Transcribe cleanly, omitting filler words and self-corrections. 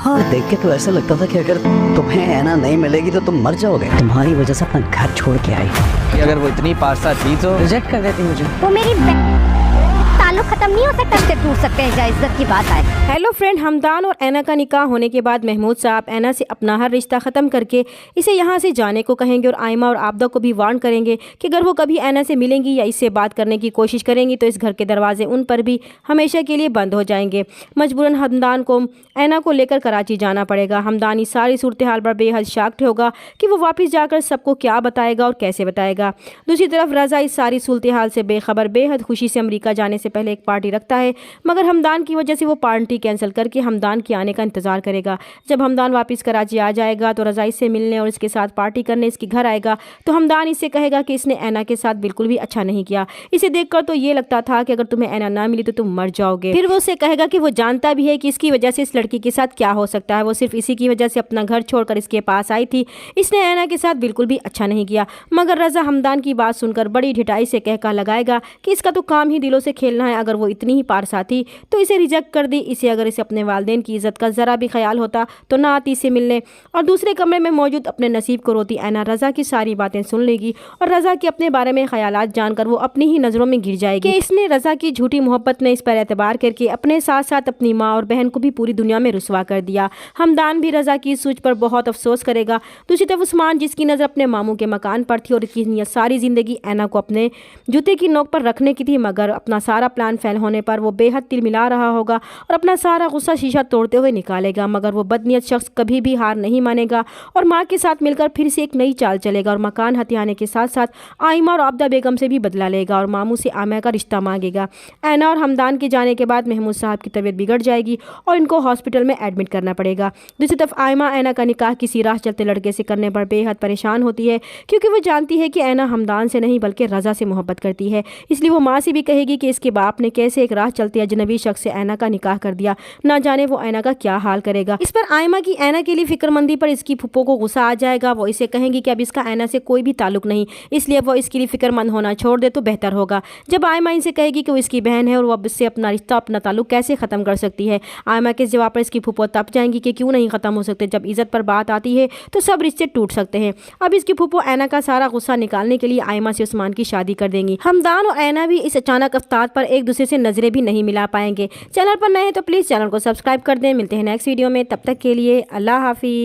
हाँ, देख के तो ऐसा लगता था कि अगर तुम्हें ऐना नहीं मिलेगी तो तुम मर जाओगे। तुम्हारी वजह से अपना घर छोड़ के आई। कि अगर वो इतनी पारसा थी तो रिजेक्ट कर देती मुझे। वो मेरी ताल्लुक खत्म नहीं हो सकता, उससे टूट सकते हैं, जहाँ इज्जत की बात आए। हेलो फ्रेंड, हमदान और ऐना का निकाह होने के बाद महमूद साहब ऐना से अपना हर रिश्ता ख़त्म करके इसे यहाँ से जाने को कहेंगे और आयमा और आबदा को भी वार्न करेंगे कि अगर वो कभी ऐना से मिलेंगी या इससे बात करने की कोशिश करेंगी तो इस घर के दरवाजे उन पर भी हमेशा के लिए बंद हो जाएंगे। मजबूरन हमदान को ऐना को लेकर कराची जाना पड़ेगा। हमदान इस सारी सूरत हाल पर बेहद शाक्ड होगा कि वो वापस जाकर सबको क्या बताएगा और कैसे बताएगा। दूसरी तरफ रज़ा इस सारी सूरत हाल से बेखबर बेहद खुशी से अमेरिका जाने से पहले एक पार्टी रखता है, मगर हमदान की वजह से वो पार्टी कैंसिल करके हमदान के आने का इंतज़ार करेगा। जब हमदान वापस कराची आ जाएगा तो रज़ा इससे मिलने और इसके साथ पार्टी करने इसके घर आएगा तो हमदान इससे कहेगा कि इसने ऐना के साथ बिल्कुल भी अच्छा नहीं किया। इसे देखकर तो ये लगता था कि अगर तुम्हें ऐना ना मिली तो तुम मर जाओगे। फिर वो उससे कहेगा कि वो जानता भी है कि इसकी वजह से इस लड़की के साथ क्या हो सकता है, वो सिर्फ इसी की वजह से अपना घर छोड़कर इसके पास आई थी, इसने ऐना के साथ बिल्कुल भी अच्छा नहीं किया। मगर रज़ा हमदान की बात सुनकर बड़ी ढिठाई से कहका लगाएगा कि इसका तो काम ही दिलों से खेलना है, अगर वो इतनी ही पारसा थी तो इसे रिजेक्ट कर दी। इसे अगर इसे अपने वालिदैन की इज्जत का ज़रा भी ख्याल होता तो ना आती इसे मिलने। और दूसरे कमरे में मौजूद अपने नसीब को रोती ऐना रज़ा की सारी बातें सुन लेगी और रज़ा के अपने बारे में ख्यालात जानकर वो अपनी ही नज़रों में गिर जाएगी कि इसने रज़ा की झूठी मोहब्बत ने इस पर एतबार करके अपने साथ साथ अपनी माँ और बहन को भी पूरी दुनिया में रुसवा कर दिया। हमदान भी रज़ा की सोच पर बहुत अफसोस करेगा। दूसरी तरफ उस्मान, जिसकी नज़र अपने मामू के मकान पर थी और इसकी नियत सारी ज़िंदगी ऐना को अपने जूते की नोक पर रखने की थी, मगर अपना सारा प्लान फेल होने पर वो बेहद तिल मिला रहा होगा और अपना सारा गुस्सा शीशा तोड़ते हुए निकालेगा। मगर वो बदनीयत शख्स कभी भी हार नहीं मानेगा और माँ के साथ मिलकर फिर से एक नई चाल चलेगा और मकान हथियाने के साथ साथ आइमा और आबदा बेगम से भी बदला लेगा और मामू से आमिया का रिश्ता मांगेगा। ऐना और हमदान के जाने के बाद महमूद साहब की तबीयत बिगड़ जाएगी और इनको हॉस्पिटल में एडमिट करना पड़ेगा। दूसरी तरफ आइमा ऐना का निकाह किसी राह चलते लड़के से करने पर बेहद परेशान होती है, क्योंकि वो जानती है कि ऐना हमदान से नहीं बल्कि रज़ा से मोहब्बत करती है। इसलिए वो माँ से भी कहेगी कि इसके बाप ने कैसे एक राह चलते अजनबी शख्स से ऐना का निकाह कर दिया, ना जाने वो ऐना का क्या हाल करेगा। इस पर आयमा की ऐना के लिए फिक्रमंदी पर इसकी फुप्पो को गुस्सा आ जाएगा। वो इसे कहेंगी कि अब इसका ऐना से कोई भी ताल्लुक नहीं, इसलिए वो इसके लिए फिक्रमंद होना छोड़ दे तो बेहतर होगा। जब आयमा इनसे कहेगी कि वो इसकी बहन है और वो अब इससे अपना रिश्ता अपना ताल्लुक कैसे ख़त्म कर सकती है, आयमा के जवाब पर इसकी फुप्पो तप जाएंगी कि क्यों नहीं ख़त्म हो सकते, जब इज़्ज़त पर बात आती है तो सब रिश्ते टूट सकते हैं। अब इसकी फुप्पो ऐना का सारा गुस्सा निकालने के लिए आयमा से उस्मान की शादी कर देंगी। हमदान और ऐना भी इस अचानक अफ्तार पर एक दूसरे से नजरें भी नहीं मिला पाएंगे। चैनल पर नए हैं तो प्लीज़ चैनल को सब्सक्राइब कर दें। मिलते हैं नेक्स्ट वीडियो में, तब तक के लिए अल्लाह हाफिज़।